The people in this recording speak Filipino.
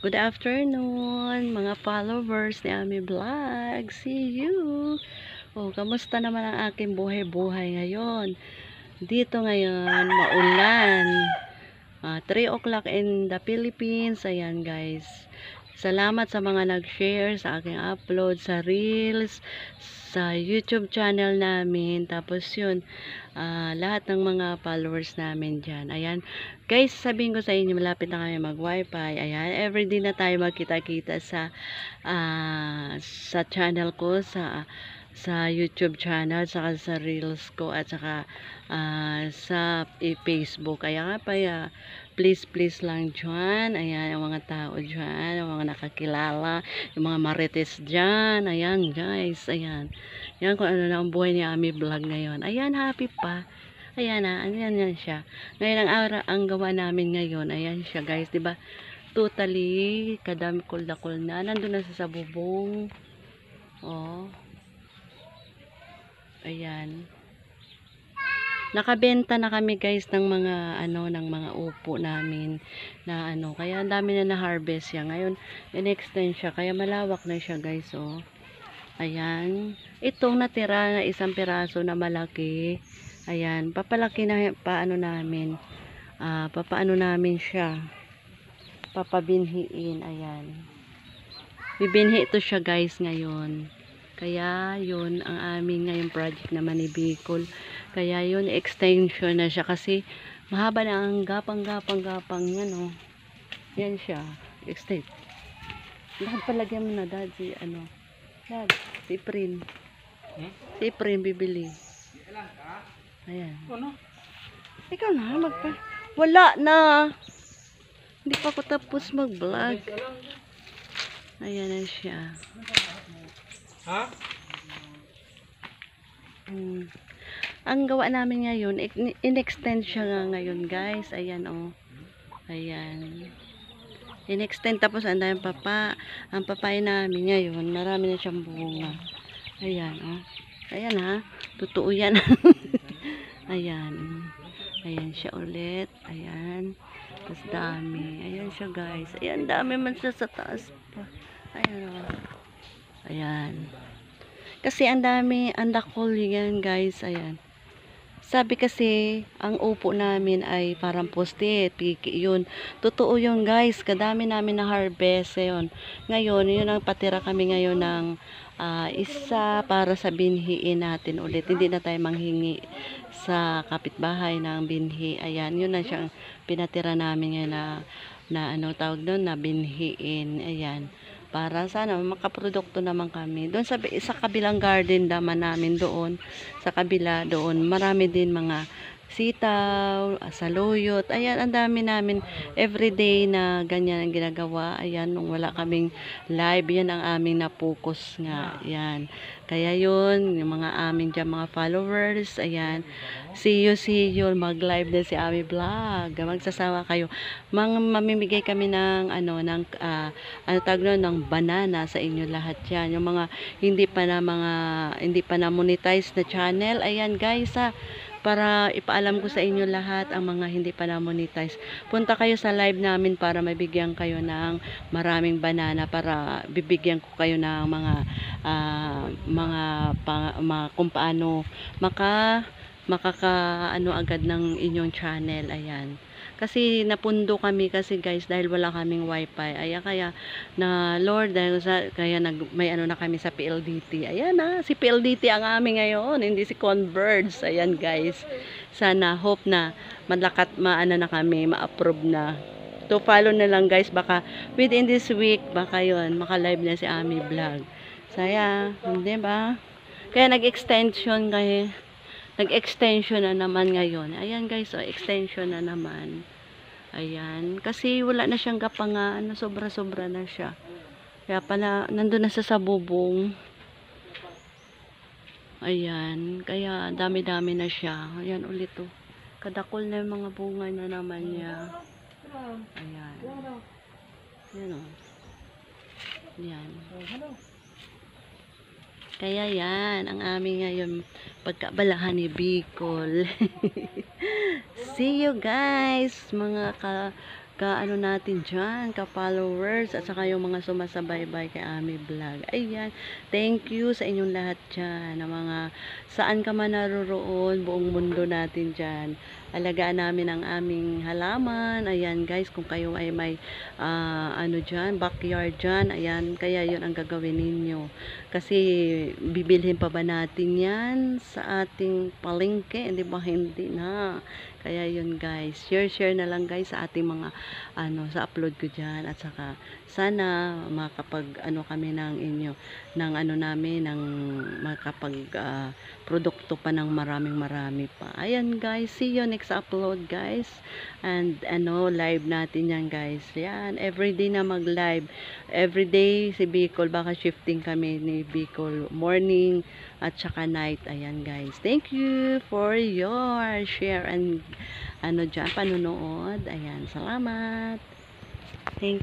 Good afternoon, mga followers ni Ami Vlog. See you! Oh, kamusta naman ang aking buhay-buhay ngayon? Dito ngayon, maulan. 3 o'clock in the Philippines. Ayan guys. Salamat sa mga nag-share sa aking upload sa Reels, sa YouTube channel namin. Tapos yun, lahat ng mga followers namin dyan. Ayan. Guys, sabihin ko sa inyo, malapit na kami mag-wifi. Ayan. Everyday na tayo magkita-kita sa channel ko, sa YouTube channel, saka sa Reels ko, at saka sa Facebook. Kaya nga pa, please lang dyan. Ayan, yung mga tao dyan, yung mga nakakilala, yung mga marites dyan. Ayan, guys. Ayan. Yan kung ano na ang buhay ni Ami Vlog ngayon. Ayan, happy pa. Ayan na, ayan yan siya. Ngayon ang araw, ang gawa namin ngayon, ayan siya guys, 'di ba? Totally kadami kul na. Nandun na sa bubong. Oh. Ayan. Nakabenta na kami guys ng mga ng mga upo namin na kaya ang dami na na-harvest siya. Ngayon, in-extend siya kaya malawak na siya guys, oh. Ayan. Itong natira na isang piraso na malaki. Ayan, papalaki na namin. Papaano namin siya. Papabinhiin, ayan. Bibinhi ito siya guys ngayon. Kaya yun ang aming ngayong project naman ni Bicol. Kaya yun extension na siya kasi mahaba na ang gapang yan, oh. Yan siya. Extend. Dad, palagyan mo na dad si Dad, si Prin. Si Prin bibili. Ayan. Ikaw na wala na. Hindi pa ako tapos mag-vlog. Ayan na siya. Ha? Ang gawa namin ngayon, in-extend siya nga ngayon guys. Ayan, oh. Ayan. In-extend tapos ang dami ang papaya namin ngayon, marami na siyang bunga. Ayan, oh. Ayan ha. Totoo yan. Ayan. Ayan siya ulit. Ayan. Tapos dami. Ayan siya guys. Ayan, dami man siya sa taas pa. Ayan, oh. Ayan. Kasi ang dami, ang dakol yan guys. Ayan. Sabi kasi, ang upo namin ay parang poste, piki yun. Totoo yun guys, kadami namin na harvest. Yun. Ngayon, yun ang patira kami ngayon ng isa para sa binhiin natin ulit. Hindi na tayo manghingi sa kapitbahay ng binhi. Ayan, yun na siyang pinatira namin ngayon na tawag doon, na binhiin. Ayan. Para sana makaprodukto naman kami. Doon sa kabilang garden naman namin doon, sa kabila doon, marami din mga sitaw, saluyot. Ayan, ang dami namin everyday na ganyan ang ginagawa. Ayan, nung wala kaming live, yan ang aming napokus nga. Ayan. Kaya yun, yung mga amin dyan, mga followers, ayan. See you, mag-live na si Ami Vlog. Magsasawa kayo. Mamimigay kami ng, ng banana sa inyo lahat yan. Yung mga hindi pa na monetize na channel, ayan guys, para ipaalam ko sa inyo lahat ang mga hindi pa na monetize. Punta kayo sa live namin para mabigyan kayo ng maraming banana, para bibigyan ko kayo ng kung paano makakaano agad ng inyong channel. Ayan. Kasi napundo kami kasi guys dahil wala kaming wifi. Ayan, kaya na Lord, kaya may na kami sa PLDT. Ayan na, si PLDT ang amin ngayon, hindi si Converge. Ayan guys. Sana hope na malakat na kami, ma-approve na. To follow na lang guys, baka within this week baka yun, maka-live na si Ami Vlog. Saya, hindi ba? Kaya nag-extension na naman ngayon. Ayan guys, extension na naman. Ayan. Kasi wala na siyang gapangan. Sobra-sobra na siya. Kaya pala, nandun na sa sabubong. Ayan. Kaya dami-dami na siya. Ayan ulit oh. Kadakol na yung mga bunga na naman niya. Ayan. Ayan oh. Ayan. Kaya yan, ang aming ngayon pagkabalahan ni Bicol. See you guys, mga ka-ano natin dyan, ka-followers, at saka yung mga sumasabaybay kay Ami Vlog. Ayan, thank you sa inyong lahat dyan, na mga saan ka man naroroon, buong mundo natin dyan. Alagaan namin ang aming halaman. Ayan guys, kung kayo ay may ano dyan, backyard dyan, ayan, kaya yun ang gagawin ninyo. Kasi bibilhin pa ba natin yan sa ating palengke? Hindi ba? Hindi na. Kaya yun guys, share na lang guys sa ating mga ano, sa upload ko dyan. At saka sana makapag ano kami ng inyo, ng ano namin, ng makapag produkto pa ng marami pa. Ayan guys, see you next upload guys. And ano, live natin yan guys. Yan, everyday na mag live. Everyday si Bicol, baka shifting kami ni Bicol, morning at saka night. Ayan guys, thank you for your share and ano dyan, panunood. Ayan, salamat. Thank you.